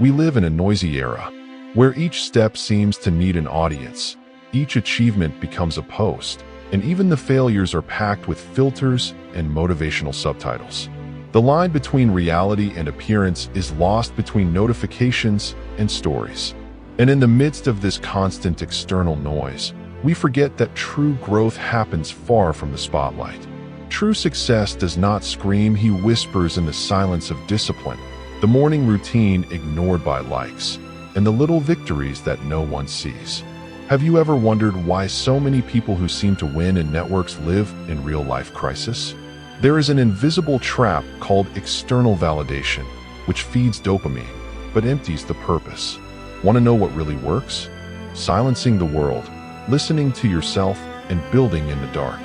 We live in a noisy era, where each step seems to need an audience, each achievement becomes a post, and even the failures are packed with filters and motivational subtitles. The line between reality and appearance is lost between notifications and stories. And in the midst of this constant external noise, we forget that true growth happens far from the spotlight. True success does not scream, he whispers in the silence of discipline, the morning routine ignored by likes, and the little victories that no one sees. Have you ever wondered why so many people who seem to win in networks live in real-life crisis? There is an invisible trap called external validation, which feeds dopamine, but empties the purpose. Want to know what really works? Silencing the world, listening to yourself, and building in the dark.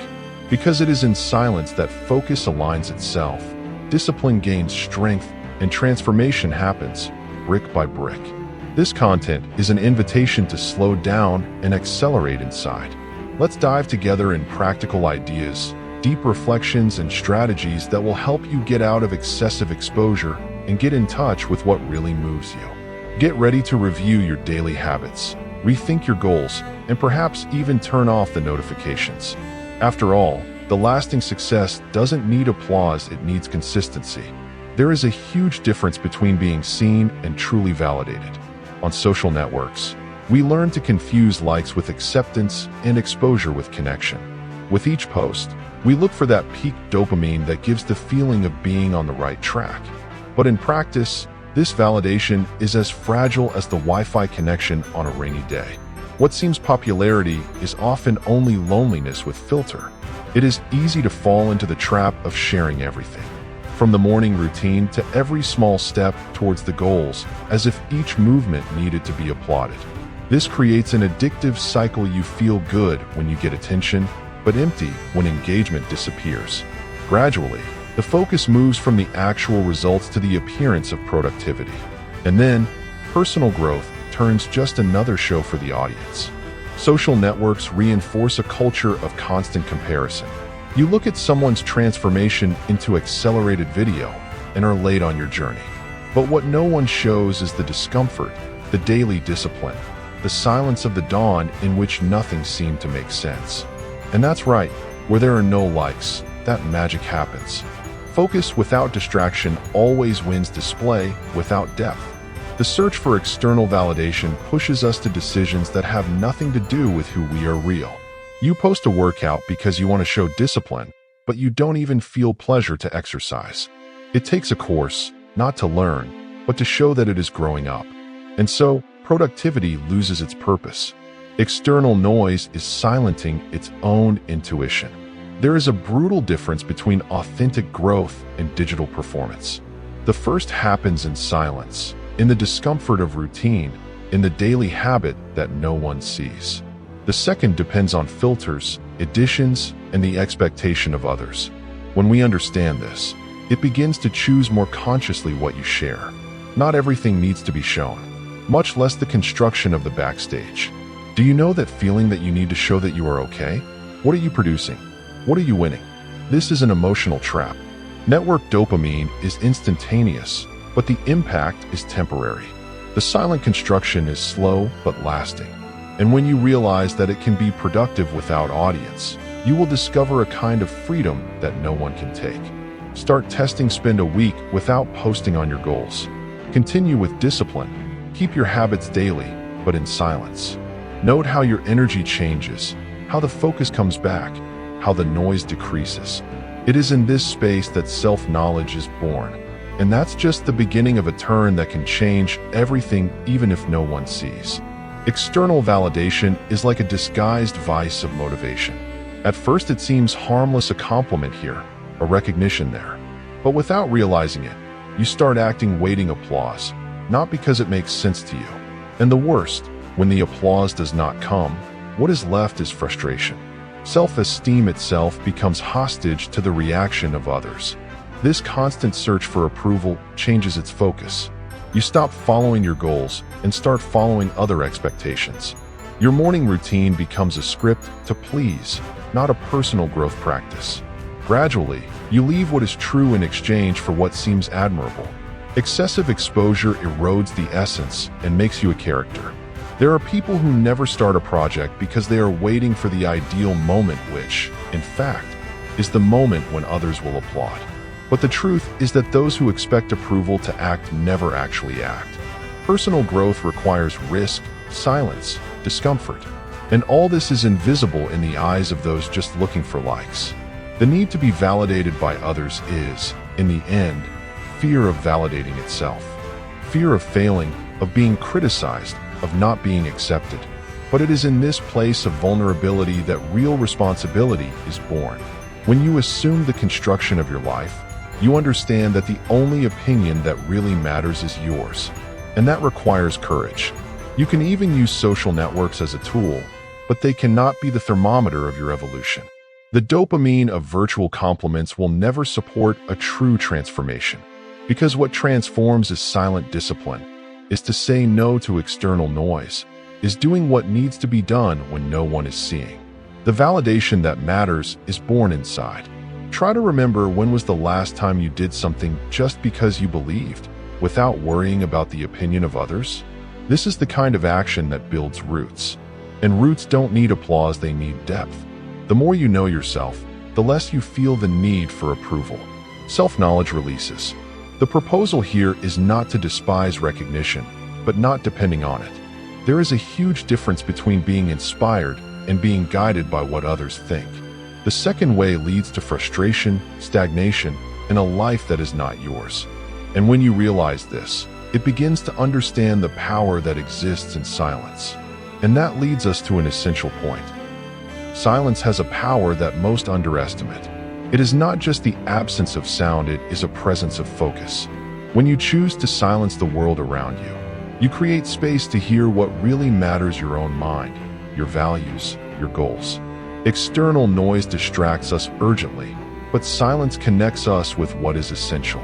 Because it is in silence that focus aligns itself, discipline gains strength, and transformation happens, brick by brick. This content is an invitation to slow down and accelerate inside. Let's dive together in practical ideas, deep reflections, and strategies that will help you get out of excessive exposure and get in touch with what really moves you. Get ready to review your daily habits, rethink your goals, and perhaps even turn off the notifications. After all, the lasting success doesn't need applause, it needs consistency. There is a huge difference between being seen and truly validated. On social networks, we learn to confuse likes with acceptance and exposure with connection. With each post, we look for that peak dopamine that gives the feeling of being on the right track. But in practice, this validation is as fragile as the Wi-Fi connection on a rainy day. What seems popularity is often only loneliness with filter. It is easy to fall into the trap of sharing everything, from the morning routine to every small step towards the goals, as if each movement needed to be applauded. This creates an addictive cycle. You feel good when you get attention, but empty when engagement disappears. Gradually, the focus moves from the actual results to the appearance of productivity. And then, personal growth turns just another show for the audience. Social networks reinforce a culture of constant comparison. You look at someone's transformation into accelerated video and are late on your journey. But what no one shows is the discomfort, the daily discipline, the silence of the dawn in which nothing seemed to make sense. And that's right, where there are no likes, that magic happens. Focus without distraction always wins display without depth. The search for external validation pushes us to decisions that have nothing to do with who we are real. You post a workout because you want to show discipline, but you don't even feel pleasure to exercise. It takes a course, not to learn, but to show that it is growing up. And so, productivity loses its purpose. External noise is silencing its own intuition. There is a brutal difference between authentic growth and digital performance. The first happens in silence, in the discomfort of routine, in the daily habit that no one sees. The second depends on filters, additions, and the expectation of others. When we understand this, it begins to choose more consciously what you share. Not everything needs to be shown, much less the construction of the backstage. Do you know that feeling that you need to show that you are okay? What are you producing? What are you winning? This is an emotional trap. Network dopamine is instantaneous, but the impact is temporary. The silent construction is slow but lasting. And when you realize that it can be productive without audience, you will discover a kind of freedom that no one can take. Start testing, spend a week without posting on your goals. Continue with discipline. Keep your habits daily, but in silence. Note how your energy changes, how the focus comes back, how the noise decreases. It is in this space that self-knowledge is born. And that's just the beginning of a turn that can change everything even if no one sees. External validation is like a disguised vice of motivation. At first it seems harmless, a compliment here, a recognition there. But without realizing it, you start acting waiting applause, not because it makes sense to you. And the worst, when the applause does not come, what is left is frustration. Self-esteem itself becomes hostage to the reaction of others. This constant search for approval changes its focus. You stop following your goals and start following other expectations. Your morning routine becomes a script to please, not a personal growth practice. Gradually, you leave what is true in exchange for what seems admirable. Excessive exposure erodes the essence and makes you a character. There are people who never start a project because they are waiting for the ideal moment, which, in fact, is the moment when others will applaud. But the truth is that those who expect approval to act never actually act. Personal growth requires risk, silence, discomfort. And all this is invisible in the eyes of those just looking for likes. The need to be validated by others is, in the end, fear of validating itself. Fear of failing, of being criticized, of not being accepted. But it is in this place of vulnerability that real responsibility is born. When you assume the construction of your life, you understand that the only opinion that really matters is yours. And that requires courage. You can even use social networks as a tool, but they cannot be the thermometer of your evolution. The dopamine of virtual compliments will never support a true transformation. Because what transforms is silent discipline, is to say no to external noise, is doing what needs to be done when no one is seeing. The validation that matters is born inside. Try to remember when was the last time you did something just because you believed, without worrying about the opinion of others. This is the kind of action that builds roots. And roots don't need applause, they need depth. The more you know yourself, the less you feel the need for approval. Self-knowledge releases. The proposal here is not to despise recognition, but not depending on it. There is a huge difference between being inspired and being guided by what others think. The second way leads to frustration, stagnation, and a life that is not yours. And when you realize this, it begins to understand the power that exists in silence. And that leads us to an essential point. Silence has a power that most underestimate. It is not just the absence of sound, it is a presence of focus. When you choose to silence the world around you, you create space to hear what really matters: your own mind, your values, your goals. External noise distracts us urgently, but silence connects us with what is essential.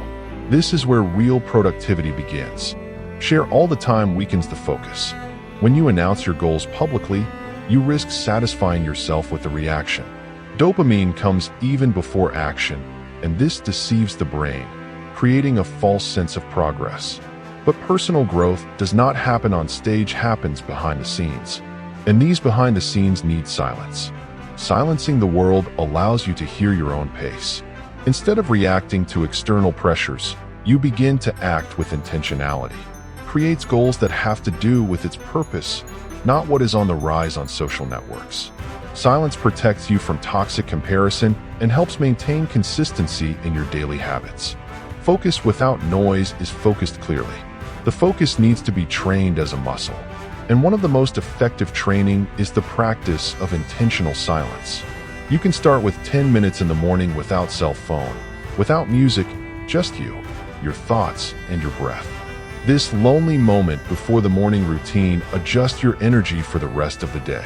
This is where real productivity begins. Share all the time weakens the focus. When you announce your goals publicly, you risk satisfying yourself with a reaction. Dopamine comes even before action, and this deceives the brain, creating a false sense of progress. But personal growth does not happen on stage, happens behind the scenes. And these behind the scenes need silence. Silencing the world allows you to hear your own pace. Instead of reacting to external pressures, you begin to act with intentionality. Creates goals that have to do with its purpose, not what is on the rise on social networks. Silence protects you from toxic comparison and helps maintain consistency in your daily habits. Focus without noise is focused clearly. The focus needs to be trained as a muscle. And one of the most effective training is the practice of intentional silence. You can start with 10 minutes in the morning without cell phone, without music, just you, your thoughts, and your breath. This lonely moment before the morning routine adjusts your energy for the rest of the day.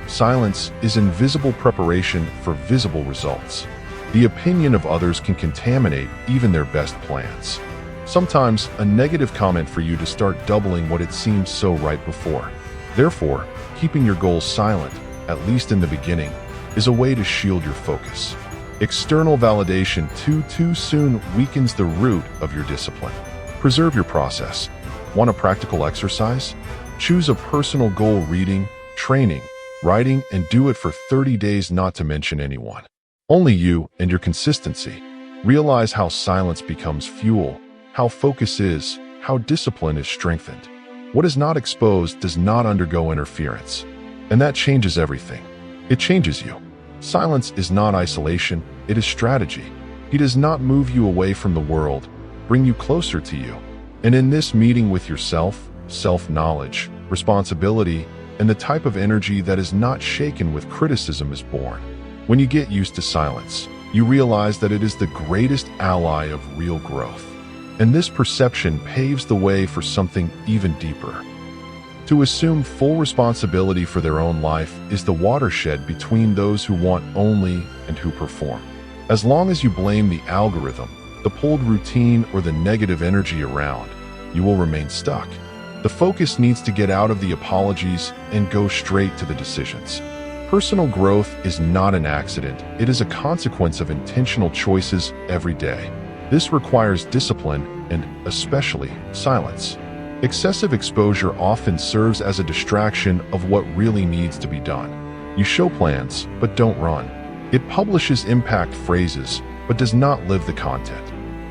Silence is invisible preparation for visible results. The opinion of others can contaminate even their best plans. Sometimes a negative comment for you to start doubling what it seemed so right before. Therefore, keeping your goals silent, at least in the beginning, is a way to shield your focus. External validation too soon weakens the root of your discipline. Preserve your process. Want a practical exercise? Choose a personal goal: reading, training, writing, and do it for 30 days, not to mention anyone. Only you and your consistency. Realize how silence becomes fuel, how focus is, how discipline is strengthened. What is not exposed does not undergo interference. And that changes everything. It changes you. Silence is not isolation, it is strategy. It does not move you away from the world, bring you closer to you. And in this meeting with yourself, self-knowledge, responsibility, and the type of energy that is not shaken with criticism is born. When you get used to silence, you realize that it is the greatest ally of real growth. And this perception paves the way for something even deeper. To assume full responsibility for their own life is the watershed between those who want only and who perform. As long as you blame the algorithm, the pulled routine, or the negative energy around, you will remain stuck. The focus needs to get out of the apologies and go straight to the decisions. Personal growth is not an accident, it is a consequence of intentional choices every day. This requires discipline and, especially, silence. Excessive exposure often serves as a distraction of what really needs to be done. You show plans, but don't run. It publishes impact phrases, but does not live the content.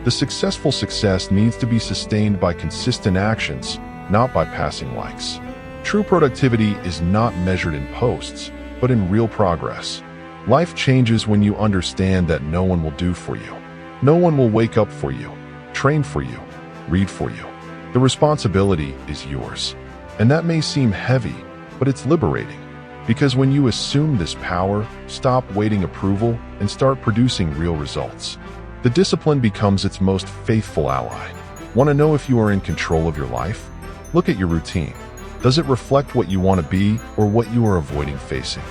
The successful success needs to be sustained by consistent actions, not by passing likes. True productivity is not measured in posts, but in real progress. Life changes when you understand that no one will do for you. No one will wake up for you, train for you, read for you. The responsibility is yours. And that may seem heavy, but it's liberating. Because when you assume this power, stop waiting approval, and start producing real results, the discipline becomes its most faithful ally. Want to know if you are in control of your life? Look at your routine. Does it reflect what you want to be or what you are avoiding facing?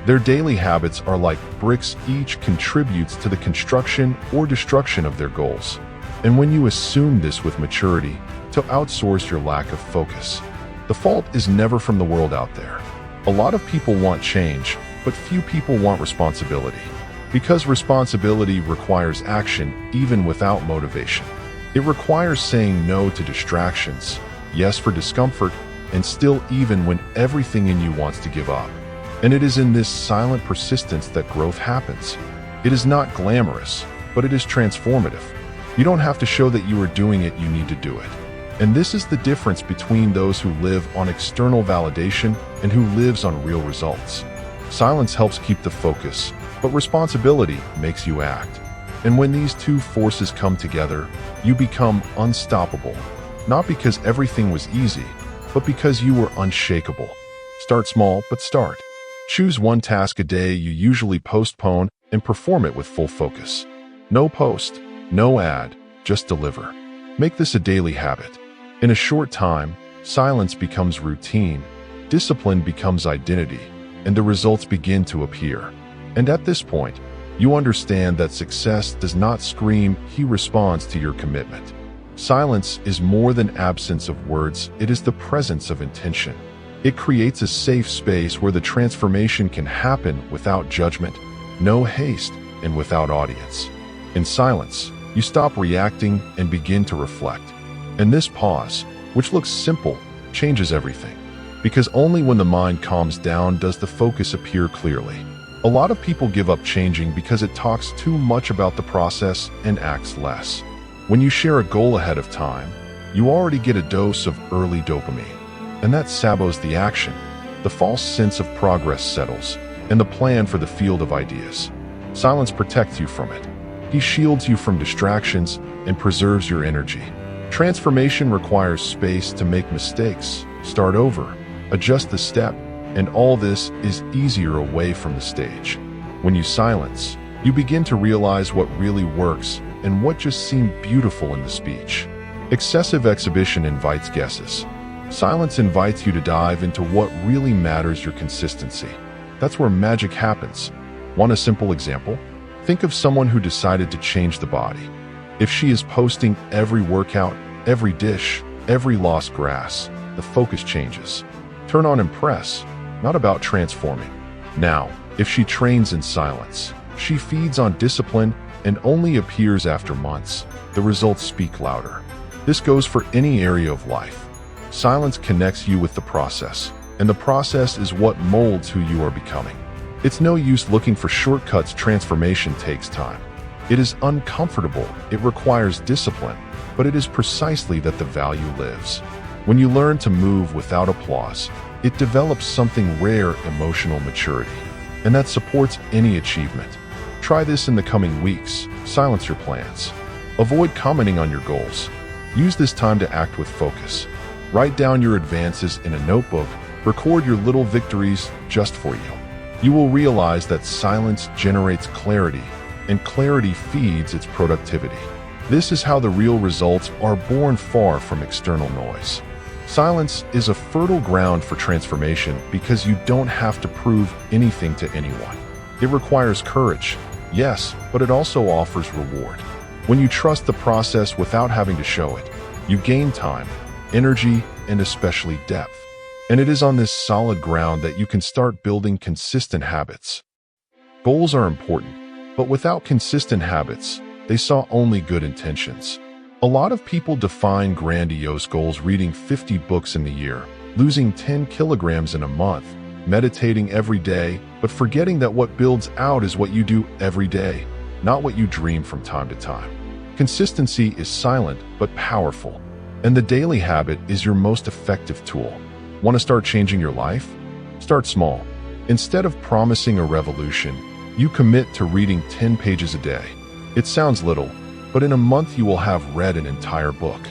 Their daily habits are like bricks, each contributes to the construction or destruction of their goals. And when you assume this with maturity, to outsource your lack of focus, the fault is never from the world out there. A lot of people want change, but few people want responsibility. Because responsibility requires action even without motivation. It requires saying no to distractions, yes for discomfort, and still even when everything in you wants to give up. And it is in this silent persistence that growth happens. It is not glamorous, but it is transformative. You don't have to show that you are doing it, you need to do it. And this is the difference between those who live on external validation and who lives on real results. Silence helps keep the focus, but responsibility makes you act. And when these two forces come together, you become unstoppable. Not because everything was easy, but because you were unshakable. Start small, but start. Choose one task a day you usually postpone and perform it with full focus. No post, no ad, just deliver. Make this a daily habit. In a short time, silence becomes routine, discipline becomes identity, and the results begin to appear. And at this point, you understand that success does not scream, he responds to your commitment. Silence is more than absence of words, it is the presence of intention. It creates a safe space where the transformation can happen without judgment, no haste, and without audience. In silence, you stop reacting and begin to reflect. And this pause, which looks simple, changes everything. Because only when the mind calms down does the focus appear clearly. A lot of people give up changing because it talks too much about the process and acts less. When you share a goal ahead of time, you already get a dose of early dopamine. And that sabots the action. The false sense of progress settles, and the plan for the field of ideas. Silence protects you from it. He shields you from distractions and preserves your energy. Transformation requires space to make mistakes, start over, adjust the step, and all this is easier away from the stage. When you silence, you begin to realize what really works and what just seemed beautiful in the speech. Excessive exhibition invites guesses. Silence invites you to dive into what really matters, your consistency. That's where magic happens. Want a simple example? Think of someone who decided to change the body. If she is posting every workout, every dish, every lost grass, the focus changes. Turn on impress, not about transforming. Now, if she trains in silence, she feeds on discipline and only appears after months, the results speak louder. This goes for any area of life. Silence connects you with the process, and the process is what molds who you are becoming. It's no use looking for shortcuts. Transformation takes time. It is uncomfortable, it requires discipline, but it is precisely that the value lives. When you learn to move without applause, it develops something rare, emotional maturity, and that supports any achievement. Try this in the coming weeks. Silence your plans. Avoid commenting on your goals. Use this time to act with focus. Write down your advances in a notebook. Record your little victories just for you. You will realize that silence generates clarity, and clarity feeds its productivity. This is how the real results are born, far from external noise. Silence is a fertile ground for transformation because you don't have to prove anything to anyone. It requires courage, yes, but it also offers reward. When you trust the process without having to show it, you gain time, energy, and especially depth. And it is on this solid ground that you can start building consistent habits. Goals are important, but without consistent habits, They saw only good intentions. A lot of people define grandiose goals reading 50 books in the year, losing 10 kilograms in a month, meditating every day, but forgetting that what builds out is what you do every day, not what you dream from time to time. Consistency is silent but powerful, and the daily habit is your most effective tool. Want to start changing your life? Start small. Instead of promising a revolution, you commit to reading 10 pages a day. It sounds little, but in a month you will have read an entire book.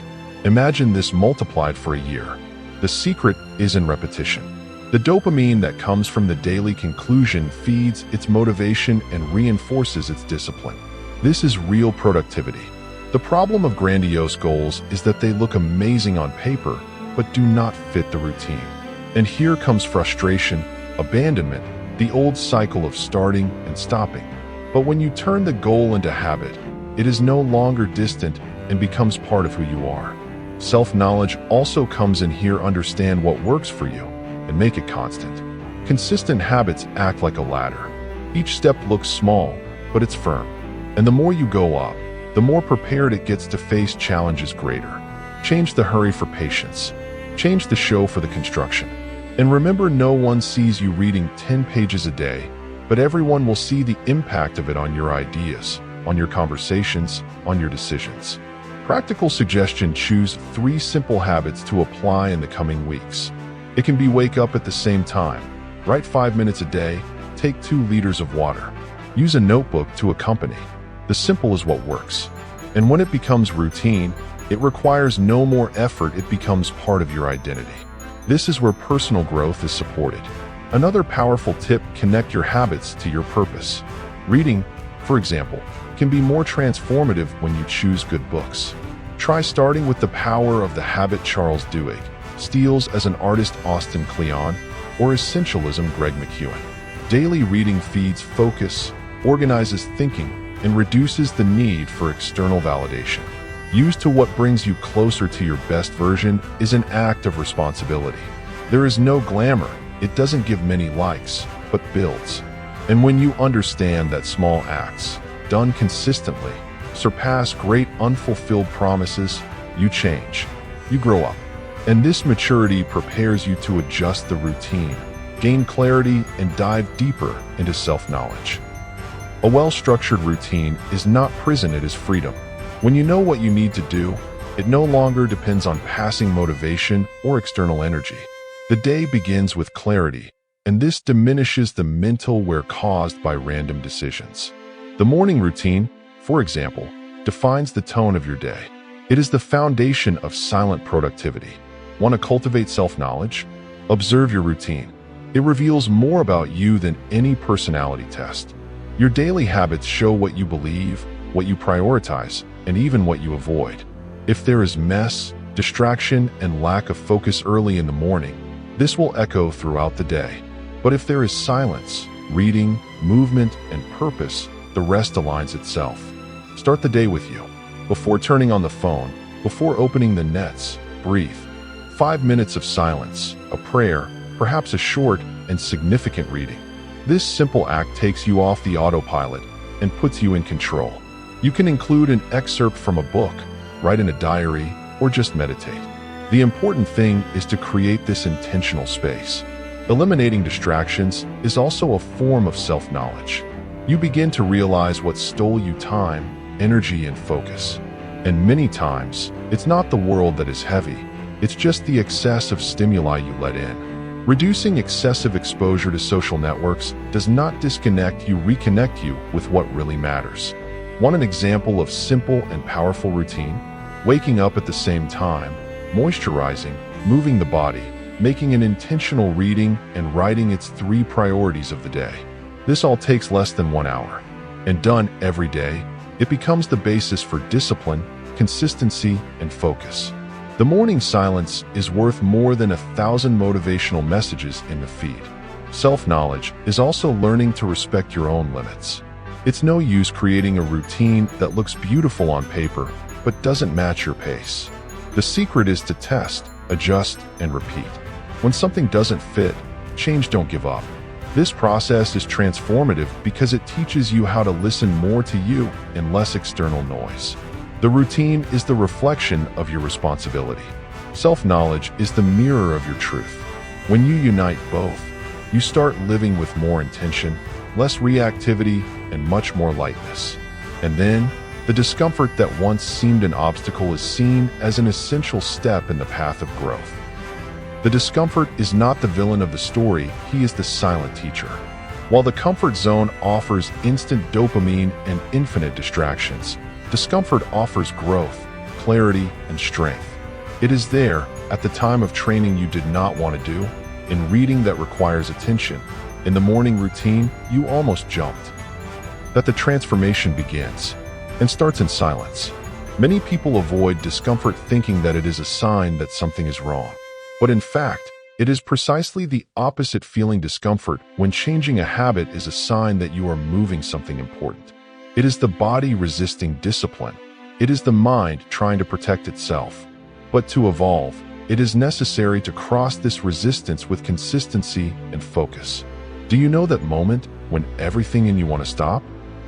Imagine this multiplied for a year. The secret is in repetition. The dopamine that comes from the daily conclusion feeds its motivation and reinforces its discipline. This is real productivity. The problem of grandiose goals is that they look amazing on paper, but do not fit the routine. And here comes frustration, abandonment, the old cycle of starting and stopping. But when you turn the goal into habit, it is no longer distant and becomes part of who you are. Self-knowledge also comes in here. Understand what works for you and make it constant. Consistent habits act like a ladder. Each step looks small, but it's firm. And the more you go up, the more prepared it gets to face challenges greater. Change the hurry for patience. Change the show for the construction. And remember, no one sees you reading 10 pages a day, but everyone will see the impact of it on your ideas, on your conversations, on your decisions. Practical suggestion: choose 3 simple habits to apply in the coming weeks. It can be wake up at the same time, write 5 minutes a day, take 2 liters of water. Use a notebook to accompany. The simple is what works. And when it becomes routine, it requires no more effort. It becomes part of your identity. This is where personal growth is supported. Another powerful tip: connect your habits to your purpose. Reading, for example, can be more transformative when you choose good books. Try starting with The Power of the Habit, Charles Duhigg, Steals as an Artist, Austin Kleon, or Essentialism, Greg McKeown. Daily reading feeds focus, organizes thinking, and reduces the need for external validation. Used to what brings you closer to your best version is an act of responsibility. There is no glamour. It doesn't give many likes, but builds. And when you understand that small acts, done consistently, surpass great unfulfilled promises, you change. You grow up. And this maturity prepares you to adjust the routine, gain clarity, and dive deeper into self-knowledge. A well-structured routine is not prison, it is freedom. When you know what you need to do, it no longer depends on passing motivation or external energy. The day begins with clarity, and this diminishes the mental wear caused by random decisions. The morning routine, for example, defines the tone of your day. It is the foundation of silent productivity. Want to cultivate self-knowledge? Observe your routine. It reveals more about you than any personality test. Your daily habits show what you believe, what you prioritize, and even what you avoid. If there is mess, distraction, and lack of focus early in the morning, this will echo throughout the day. But if there is silence, reading, movement, and purpose, the rest aligns itself. Start the day with you. Before turning on the phone, before opening the nets, breathe. 5 minutes of silence, a prayer, perhaps a short and significant reading. This simple act takes you off the autopilot and puts you in control. You can include an excerpt from a book, write in a diary, or just meditate. The important thing is to create this intentional space. Eliminating distractions is also a form of self-knowledge. You begin to realize what stole you time, energy, and focus. And many times, it's not the world that is heavy, it's just the excess of stimuli you let in. Reducing excessive exposure to social networks does not disconnect you, reconnect you with what really matters. Want an example of simple and powerful routine? Waking up at the same time, moisturizing, moving the body, making an intentional reading, and writing its 3 priorities of the day. This all takes less than 1 hour. And done every day, it becomes the basis for discipline, consistency, and focus. The morning silence is worth more than 1,000 motivational messages in the feed. Self-knowledge is also learning to respect your own limits. It's no use creating a routine that looks beautiful on paper, but doesn't match your pace. The secret is to test, adjust, and repeat. When something doesn't fit, change, don't give up. This process is transformative because it teaches you how to listen more to you and less external noise. The routine is the reflection of your responsibility. Self-knowledge is the mirror of your truth. When you unite both, you start living with more intention, less reactivity, and much more lightness. And then, the discomfort that once seemed an obstacle is seen as an essential step in the path of growth. The discomfort is not the villain of the story, he is the silent teacher. While the comfort zone offers instant dopamine and infinite distractions, discomfort offers growth, clarity, and strength. It is there, at the time of training you did not want to do, in reading that requires attention, in the morning routine you almost jumped, that the transformation begins and starts in silence. Many people avoid discomfort thinking that it is a sign that something is wrong. But in fact, it is precisely the opposite. Feeling discomfort when changing a habit is a sign that you are moving something important. It is the body resisting discipline. It is the mind trying to protect itself. But to evolve, it is necessary to cross this resistance with consistency and focus. Do you know that moment when everything in you want to stop?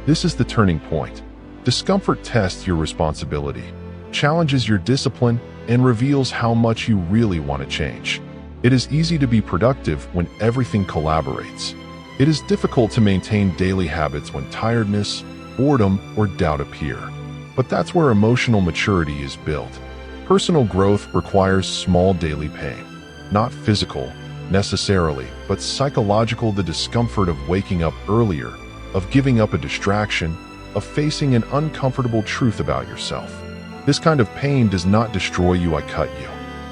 This is the turning point. Discomfort tests your responsibility, challenges your discipline, and reveals how much you really want to change. It is easy to be productive when everything collaborates. It is difficult to maintain daily habits when tiredness, boredom, or doubt appear. But that's where emotional maturity is built. Personal growth requires small daily pain, not physical, necessarily, but psychological. The discomfort of waking up earlier, of giving up a distraction, of facing an uncomfortable truth about yourself. This kind of pain does not destroy you, it cut you.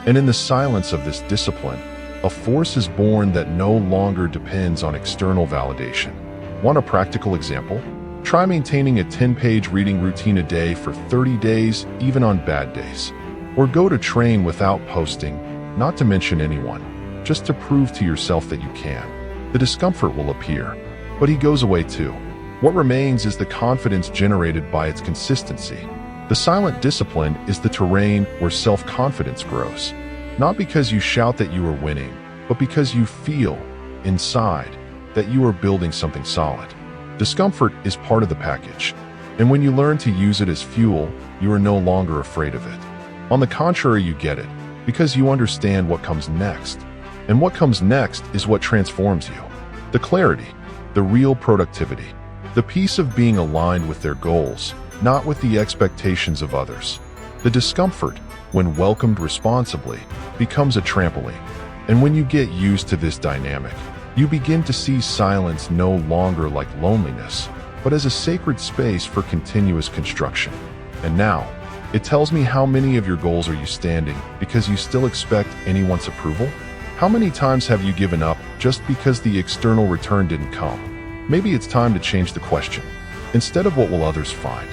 And in the silence of this discipline, a force is born that no longer depends on external validation. Want a practical example? Try maintaining a 10-page reading routine a day for 30 days, even on bad days. Or go to train without posting, not to mention anyone, just to prove to yourself that you can. The discomfort will appear, but he goes away too. What remains is the confidence generated by its consistency. The silent discipline is the terrain where self-confidence grows, not because you shout that you are winning, but because you feel, inside, that you are building something solid. Discomfort is part of the package, and when you learn to use it as fuel, you are no longer afraid of it. On the contrary, you get it, because you understand what comes next. And what comes next is what transforms you. The clarity, the real productivity, the peace of being aligned with their goals, not with the expectations of others. The discomfort, when welcomed responsibly, becomes a trampoline. And when you get used to this dynamic, you begin to see silence no longer like loneliness, but as a sacred space for continuous construction. And now, it tells me, how many of your goals are you standing because you still expect anyone's approval? How many times have you given up just because the external return didn't come? Maybe it's time to change the question. Instead of what will others find,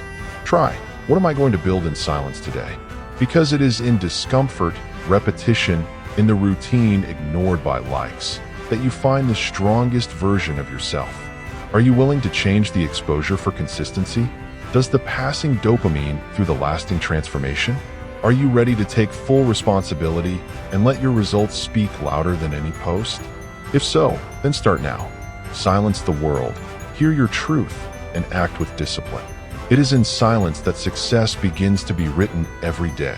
try, what am I going to build in silence today? Because it is in discomfort, repetition, in the routine ignored by likes, that you find the strongest version of yourself. Are you willing to change the exposure for consistency? Does the passing dopamine through the lasting transformation? Are you ready to take full responsibility and let your results speak louder than any post? If so, then start now. Silence the world, hear your truth, and act with discipline. It is in silence that success begins to be written every day.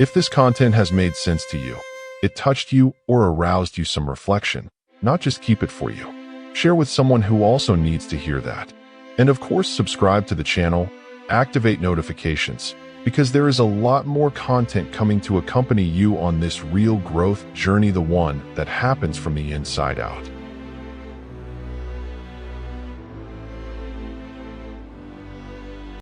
If this content has made sense to you, it touched you or aroused you some reflection, not just keep it for you. Share with someone who also needs to hear that. And of course, subscribe to the channel, activate notifications, because there is a lot more content coming to accompany you on this real growth journey, the one that happens from the inside out.